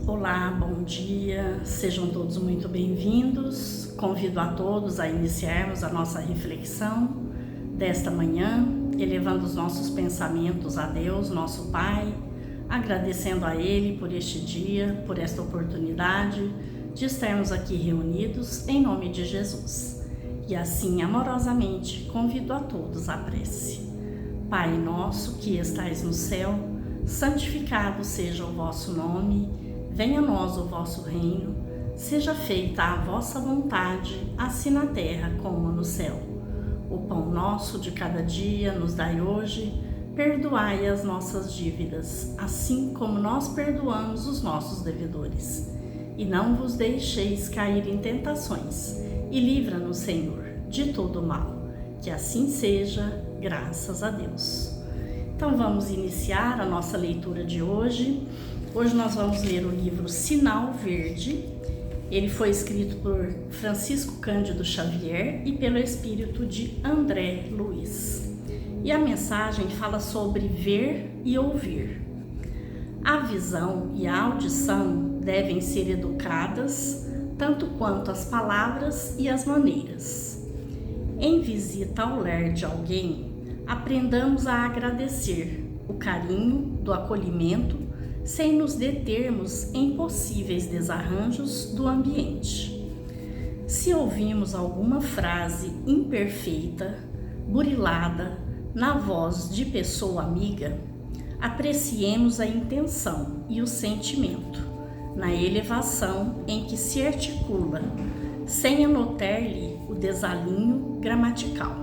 Olá, bom dia, sejam todos muito bem-vindos. Convido a todos a iniciarmos a nossa reflexão desta manhã, elevando os nossos pensamentos a Deus, nosso Pai, agradecendo a Ele por este dia, por esta oportunidade de estarmos aqui reunidos em nome de Jesus. E assim, amorosamente, convido a todos à prece. Pai nosso que estais no céu, santificado seja o vosso nome. Venha a nós o vosso reino, seja feita a vossa vontade, assim na terra como no céu. O pão nosso de cada dia nos dai hoje, perdoai as nossas dívidas, assim como nós perdoamos os nossos devedores. E não vos deixeis cair em tentações, e livra-nos, Senhor, de todo mal. Que assim seja, graças a Deus. Então vamos iniciar a nossa leitura de hoje. Hoje nós vamos ler o livro Sinal Verde. Ele foi escrito por Francisco Cândido Xavier e pelo espírito de André Luiz. E a mensagem fala sobre ver e ouvir. A visão e a audição devem ser educadas, tanto quanto as palavras e as maneiras. Em visita ao lar de alguém, aprendamos a agradecer o carinho do acolhimento, sem nos determos em possíveis desarranjos do ambiente. Se ouvimos alguma frase imperfeita, burilada, na voz de pessoa amiga, apreciemos a intenção e o sentimento, na elevação em que se articula, sem anotar-lhe o desalinho gramatical.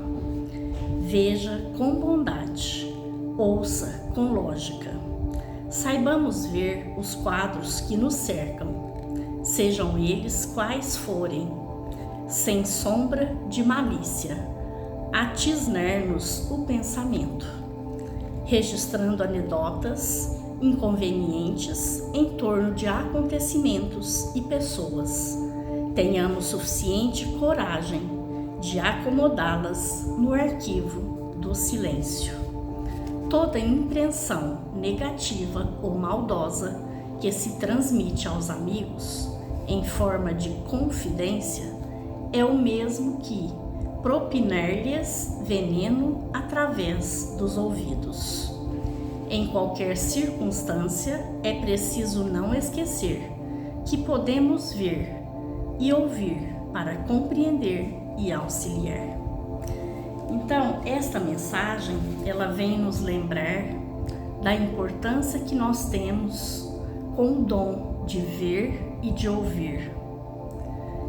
Veja com bondade, ouça com lógica. Saibamos ver os quadros que nos cercam, sejam eles quais forem, sem sombra de malícia, a tisnar-nos o pensamento, registrando anedotas inconvenientes em torno de acontecimentos e pessoas. Tenhamos suficiente coragem de acomodá-las no arquivo do silêncio. Toda impressão negativa ou maldosa que se transmite aos amigos em forma de confidência é o mesmo que propinar-lhes veneno através dos ouvidos. Em qualquer circunstância, é preciso não esquecer que podemos ver e ouvir para compreender e auxiliar. Então, esta mensagem, ela vem nos lembrar da importância que nós temos com o dom de ver e de ouvir.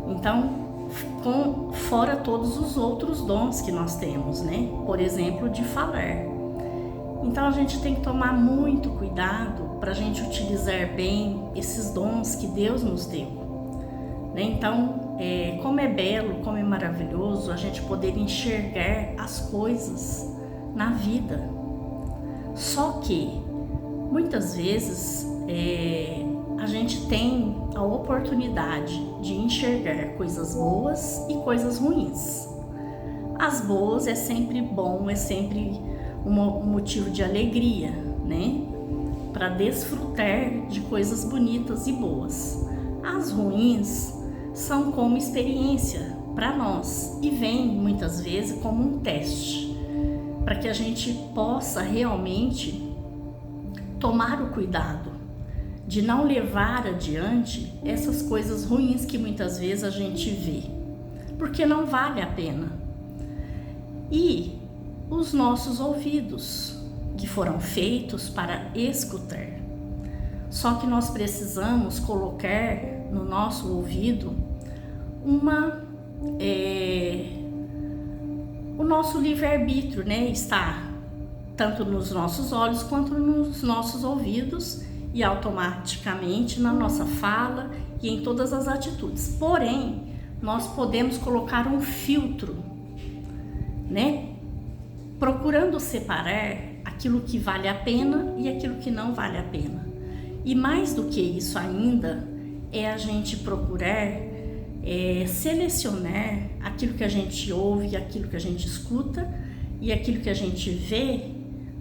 Então, fora todos os outros dons que nós temos, né? Por exemplo, de falar. Então, a gente tem que tomar muito cuidado para a gente utilizar bem esses dons que Deus nos deu, né? Então, como é belo, como é maravilhoso a gente poder enxergar as coisas na vida. Só que, muitas vezes, a gente tem a oportunidade de enxergar coisas boas e coisas ruins. As boas é sempre bom, é sempre um motivo de alegria, né? Para desfrutar de coisas bonitas e boas. As ruins são como experiência para nós e vem muitas vezes como um teste para que a gente possa realmente tomar o cuidado de não levar adiante essas coisas ruins que muitas vezes a gente vê, porque não vale a pena. E os nossos ouvidos, que foram feitos para escutar. Só que nós precisamos colocar no nosso ouvido o nosso livre-arbítrio, né? Está tanto nos nossos olhos quanto nos nossos ouvidos e automaticamente na nossa fala e em todas as atitudes. Porém, nós podemos colocar um filtro, né? Procurando separar aquilo que vale a pena e aquilo que não vale a pena. E mais do que isso ainda, é a gente procurar selecionar aquilo que a gente ouve, aquilo que a gente escuta e aquilo que a gente vê,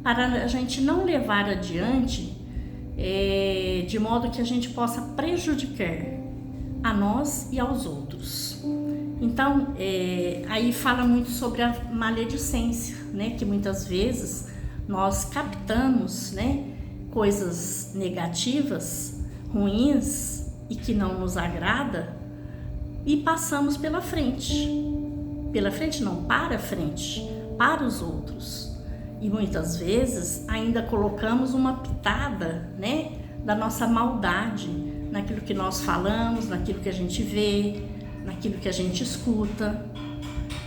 para a gente não levar adiante de modo que a gente possa prejudicar a nós e aos outros. Então, aí fala muito sobre a maledicência, né? Que muitas vezes nós captamos, né, coisas negativas, ruins e que não nos agrada e passamos pela frente. Pela frente não, para frente, para os outros. E muitas vezes ainda colocamos uma pitada, né, da nossa maldade naquilo que nós falamos, naquilo que a gente vê, naquilo que a gente escuta.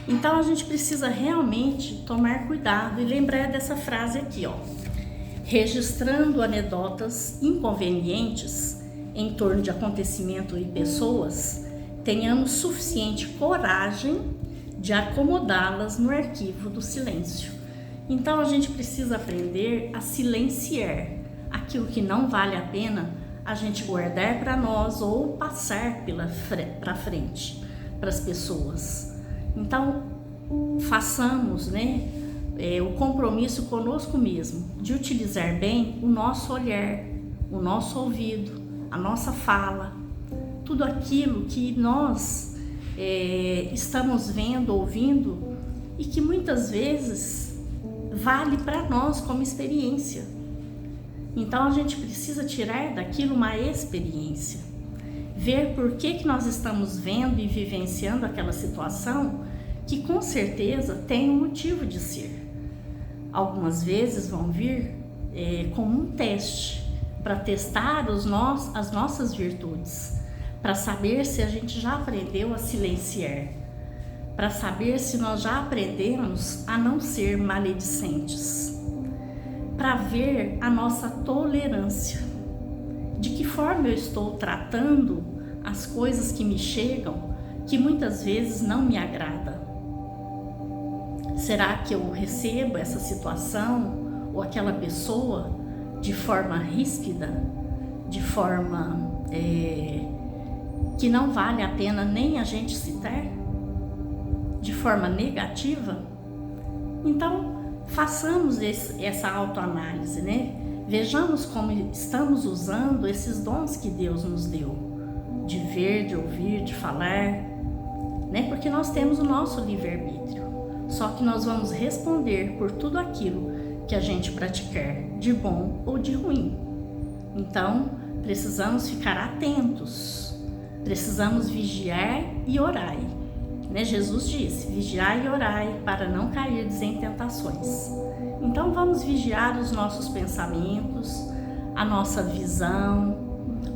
Então a gente precisa realmente tomar cuidado e lembrar dessa frase aqui, ó. Registrando anedotas inconvenientes em torno de acontecimento e pessoas, tenhamos suficiente coragem de acomodá-las no arquivo do silêncio. Então a gente precisa aprender a silenciar aquilo que não vale a pena a gente guardar para nós ou passar para frente para as pessoas. Então façamos, né, o compromisso conosco mesmo de utilizar bem o nosso olhar, o nosso ouvido, a nossa fala, tudo aquilo que nós estamos vendo, ouvindo e que muitas vezes vale para nós como experiência. Então a gente precisa tirar daquilo uma experiência, ver por que nós estamos vendo e vivenciando aquela situação que com certeza tem um motivo de ser. Algumas vezes vão vir como um teste para testar as nossas virtudes, para saber se a gente já aprendeu a silenciar, para saber se nós já aprendemos a não ser maledicentes, para ver a nossa tolerância, de que forma eu estou tratando as coisas que me chegam, que muitas vezes não me agrada. Será que eu recebo essa situação ou aquela pessoa de forma ríspida, de forma que não vale a pena nem a gente citar, de forma negativa? Então, façamos essa autoanálise, né? Vejamos como estamos usando esses dons que Deus nos deu, de ver, de ouvir, de falar, né? Porque nós temos o nosso livre-arbítrio, só que nós vamos responder por tudo aquilo que a gente praticar, de bom ou de ruim. Então, precisamos ficar atentos, precisamos vigiar e orar. Né? Jesus disse, vigiai e orai para não cair em tentações. Então vamos vigiar os nossos pensamentos, a nossa visão,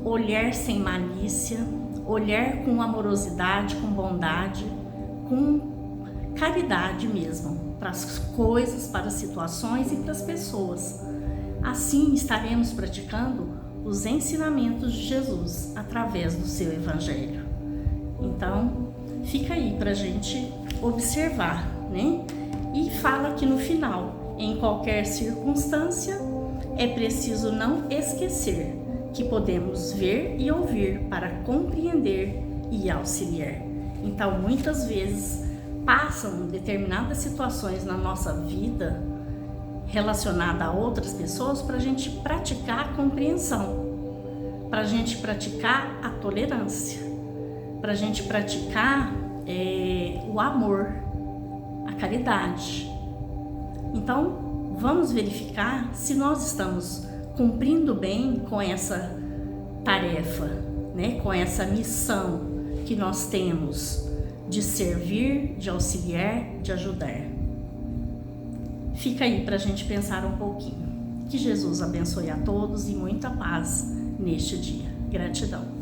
olhar sem malícia, olhar com amorosidade, com bondade, com caridade mesmo, para as coisas, para as situações e para as pessoas. Assim estaremos praticando os ensinamentos de Jesus através do seu Evangelho. Então, fica aí para a gente observar, né? E fala aqui no final, em qualquer circunstância, é preciso não esquecer que podemos ver e ouvir para compreender e auxiliar. Então, muitas vezes, passam determinadas situações na nossa vida relacionada a outras pessoas para a gente praticar a compreensão, para a gente praticar a tolerância, para a gente praticar o amor, a caridade. Então, vamos verificar se nós estamos cumprindo bem com essa tarefa, né? Com essa missão que nós temos de servir, de auxiliar, de ajudar. Fica aí para a gente pensar um pouquinho. Que Jesus abençoe a todos e muita paz neste dia. Gratidão.